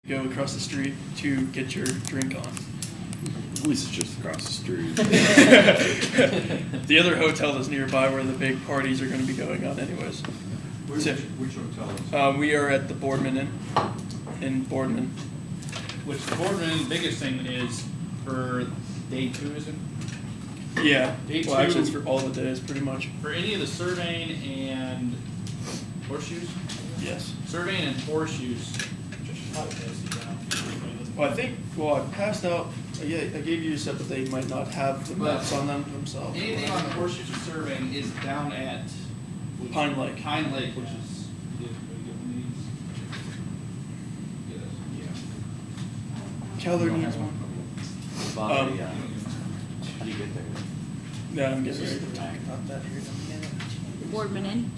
Go across the street to get your drink on. At least it's just across the street. The other hotel that's nearby where the big parties are going to be going on anyways. Which hotel is We are at the Boardman Inn in Boardman. Which the Boardman, biggest thing is for day 2, is it? Yeah. Day Well, 2, actually, it's for all the days, pretty much. For any of the surveying and horseshoes? Yes. Surveying and horseshoes. Well, I passed out. Yeah, I gave you a set, but they might not have the maps on them themselves. Anything on the horseshoes or surveying is down at Pine Lake. Pine Lake, which is Keller needs one. How do you get there? Yeah, I'm getting ready to talk about that here in a minute. Boardman Inn.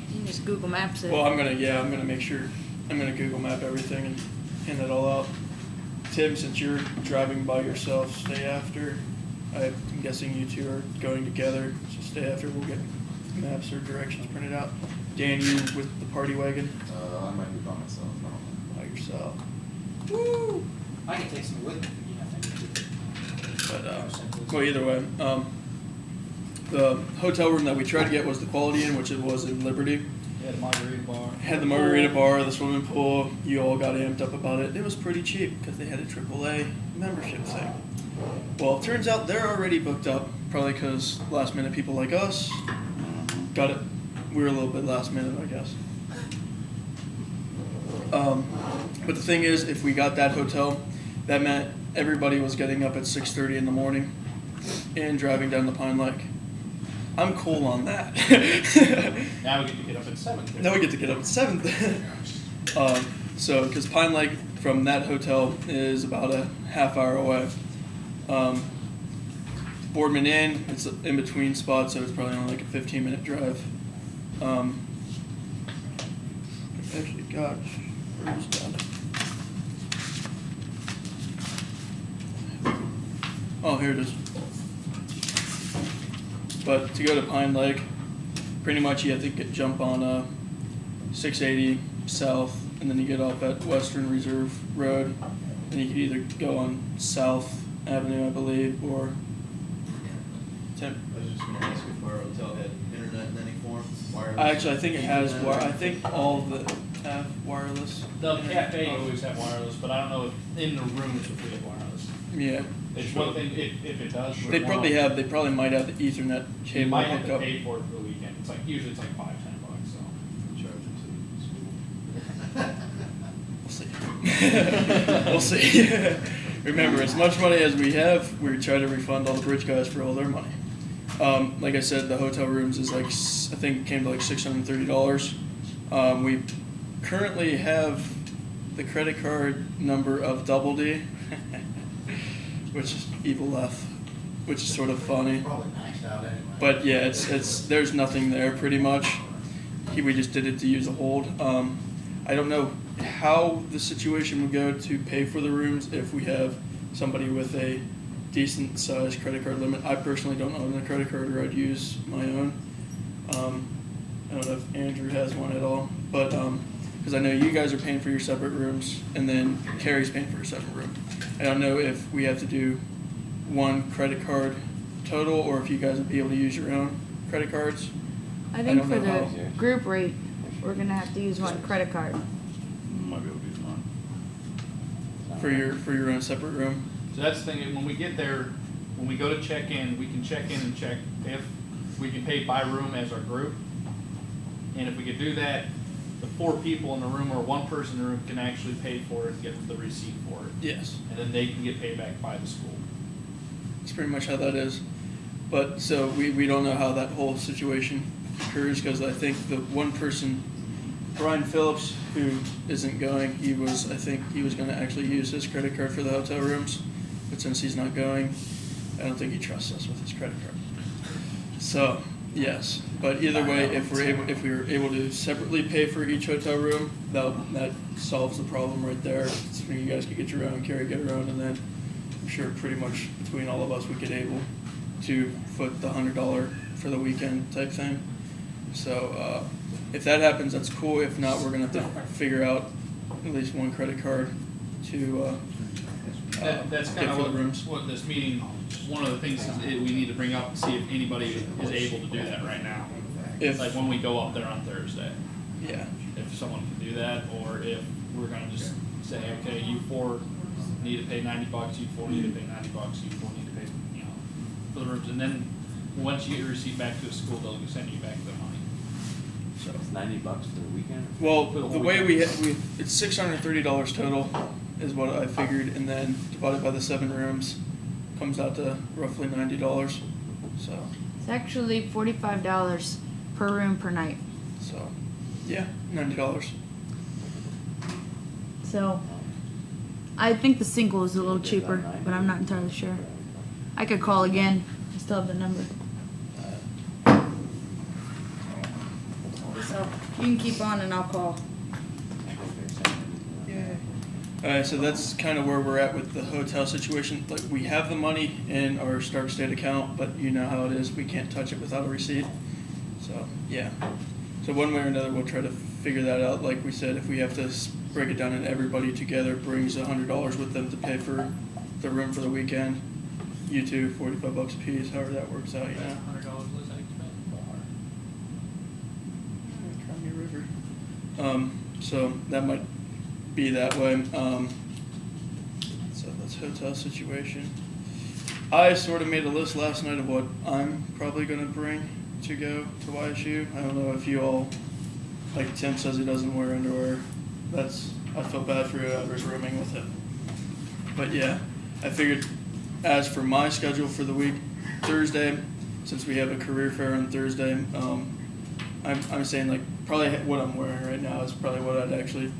You can just Google Maps it. Well, I'm gonna make sure. I'm gonna Google Map everything and hand it all out. Tim, since you're driving by yourself, stay after. I'm guessing you two are going together, so stay after. We'll get maps or directions printed out. Dan, you with the party wagon? I might be by myself. I don't know. By yourself. Woo! I can take some with me. But well, either way, the hotel room that we tried to get was the Quality Inn, which it was in Liberty. Yeah, the margarita bar. Had the margarita bar, the swimming pool. You all got amped up about it. It was pretty cheap because they had a AAA membership thing. Well, it turns out they're already booked up, probably because last minute people like us got it. We were a little bit last minute, I guess. But the thing is, if we got that hotel, that meant everybody was getting up at 6:30 in the morning and driving down the Pine Lake. I'm cool on that. Now we get to get up at 7. Now we get to get up at 7. So, because Pine Lake from that hotel is about a half hour away. Boardman Inn, it's in between spots, so it's probably only like a 15-minute drive. Actually, gosh, where's that? Oh, here it is. But to go to Pine Lake, pretty much you have to jump on 680 south, and then you get off at Western Reserve Road, and you can either go on South Avenue, I believe, or I was just going to ask if our hotel had internet in any form, wireless. actually, I think it has. I think all of it have wireless. The cafe always have wireless, but I don't know if in the rooms if we have wireless. Yeah, It's one thing if it does. they probably have. They probably might have the Ethernet You cable might have hooked to up. pay for it for the weekend. It's like usually it's like $5-10. So Charge it to the school. We'll see. We'll see. Remember, as much money as we have, we try to refund all the bridge guys for all their money. Like I said, the hotel rooms is like, I think it came to like $630. We currently have the credit card number of Double D, which is evil F, which is sort of funny. Probably maxed out anyway. But yeah, it's there's nothing there pretty much. We just did it to use a hold. I don't know how the situation would go to pay for the rooms if we have somebody with a decent sized credit card limit. I personally don't own a credit card, or I'd use my own. I don't know if Andrew has one at all, but because I know you guys are paying for your separate rooms, and then Carrie's paying for a separate room. I don't know if we have to do one credit card total, or if you guys would be able to use your own credit cards. I think don't for know the how. group rate, we're gonna have to use one credit card. Might be able to use mine. For your own separate room. So that's the thing. When we get there, when we go to check in, we can check in and check if we can pay by room as our group. And if we could do that, the 4 people in the room or 1 person in the room can actually pay for it and get the receipt for it. Yes, And then they can get paid back by the school. that's pretty much how that is. But so we don't know how that whole situation occurs, because I think the one person, Brian Phillips, who isn't going, I think he was going to actually use his credit card for the hotel rooms, but since he's not going, I don't think he trusts us with his credit card. So yes, but either way, if we were able to separately pay for each hotel room, that solves the problem right there. So you guys could get your own, Carrie get her own, and then I'm sure pretty much between all of us we could able to foot the $100 for the weekend type thing. So if that happens, that's cool. If not, we're gonna have to figure out at least one credit card to That's get kind for the of rooms. what this meeting, one of the things is we need to bring up and see if anybody is able to do that right now. If Like when we go up there on Thursday, yeah, if someone can do that, or if we're gonna just say, okay, you four need to pay $90, you four need to pay $90, you four need to pay, for the rooms, and then once you get your receipt back to the school, they'll send you back the money. so. It's $90 for the weekend? Well, For the the whole way weekend. we it's $630 total is what I figured, and then divided by the 7 rooms comes out to roughly $90. So It's actually $45 per room per night. yeah, $90. So I think the single is a little cheaper, but I'm not entirely sure. I could call again. I still have the number. So you can keep on and I'll call. Alright, so that's kind of where we're at with the hotel situation. Like, we have the money in our Stark State account, but you know how it is. We can't touch it without a receipt. So, yeah. So one way or another, we'll try to figure that out. Like we said, if we have to break it down and everybody together brings $100 with them to pay for the room for the weekend, you two, $45 a piece, however that works out, you know. $100 less I expect. Crimea River. So that might be that way. So that's hotel situation. I sort of made a list last night of what I'm probably going to bring to go to YSU. I don't know if you all, like Tim says he doesn't wear underwear. I feel bad for whoever's rooming with him. But yeah, I figured as for my schedule for the week, Thursday, since we have a career fair on Thursday, I'm saying like probably what I'm wearing right now is probably what I'd actually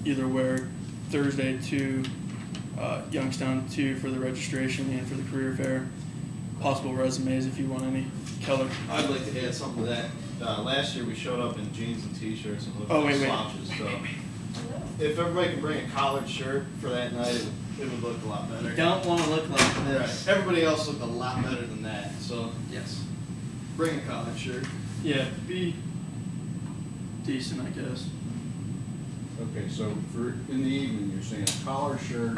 either wear Thursday to Youngstown 2 for the registration and for the career fair. Possible resumes if you want any. Keller. I'd like to add something to that. Last year we showed up in jeans and t-shirts and looked Oh, like wait. slouches. So if everybody can bring a collared shirt for that night, it would look a lot better. Don't want to look like Right. Everybody else looked a lot better than that. So yes, bring a collared shirt. Yeah, be decent, I guess. Okay, so for, in the evening, you're saying a collar shirt,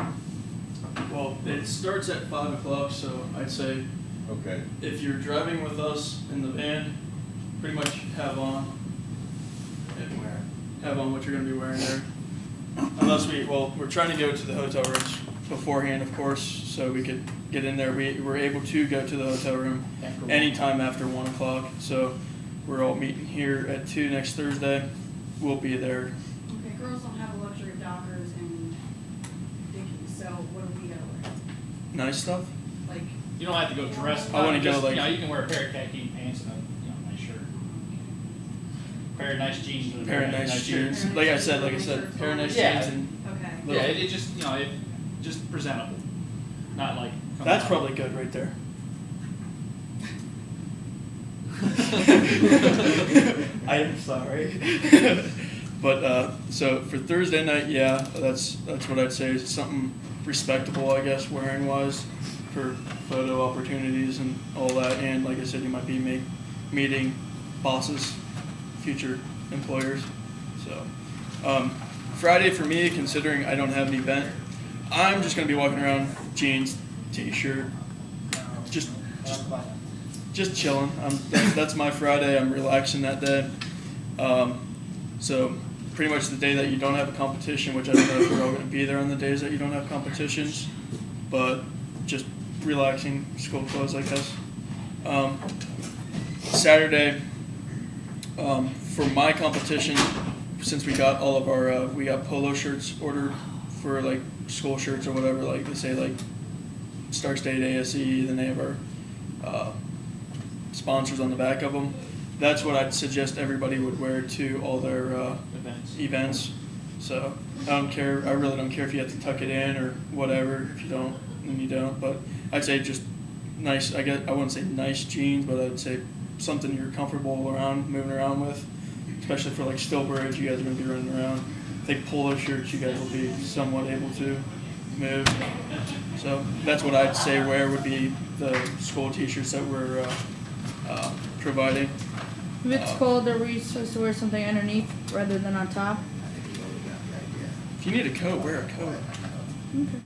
Well, it starts at 5 o'clock, so I'd say okay, if you're driving with us in the van, pretty much have on what you're going to be wearing there. Unless we're trying to go to the hotel rooms beforehand, of course, so we could get in there. We were able to go to the hotel room anytime after 1 o'clock, so we're all meeting here at 2 next Thursday. We'll be there. Okay, girls don't have the luxury of Dockers and Dickies, so what do we gotta wear? Nice stuff. Like, You don't have to go dressed. I wanna go Just, like- you can wear a pair of khaki pants and a nice shirt. Pair of nice jeans and a Pair of nice jeans. Like I said, pair of nice Yeah. jeans and okay. Yeah, it just, just presentable, not like. that's probably good right there. I am sorry. But so for Thursday night, yeah, that's what I'd say is something respectable, I guess, wearing wise for photo opportunities and all that. And like I said, you might be meeting bosses, future employers. So Friday for me, considering I don't have an event, I'm just gonna be walking around jeans, t-shirt, just chilling. That's my Friday. I'm relaxing that day. So pretty much the day that you don't have a competition, which I don't know if we're all going to be there on the days that you don't have competitions, but just relaxing, school clothes, I guess. Saturday, for my competition, since we got all of our, we got polo shirts ordered for like school shirts or whatever, like they say like Stark State, ASCE, then they have our sponsors on the back of them. That's what I'd suggest everybody would wear to all their events. So I don't care. I really don't care if you have to tuck it in or whatever. If you don't, then you don't. But I'd say just nice. I wouldn't say nice jeans, but I'd say something you're comfortable moving around with. Especially for like Stillbridge, you guys are gonna be running around. I think polo shirts, you guys will be somewhat able to move. So that's what I'd say wear would be the school t-shirts that we're providing. If it's cold, are we supposed to wear something underneath rather than on top? If you need a coat, wear a coat. Okay.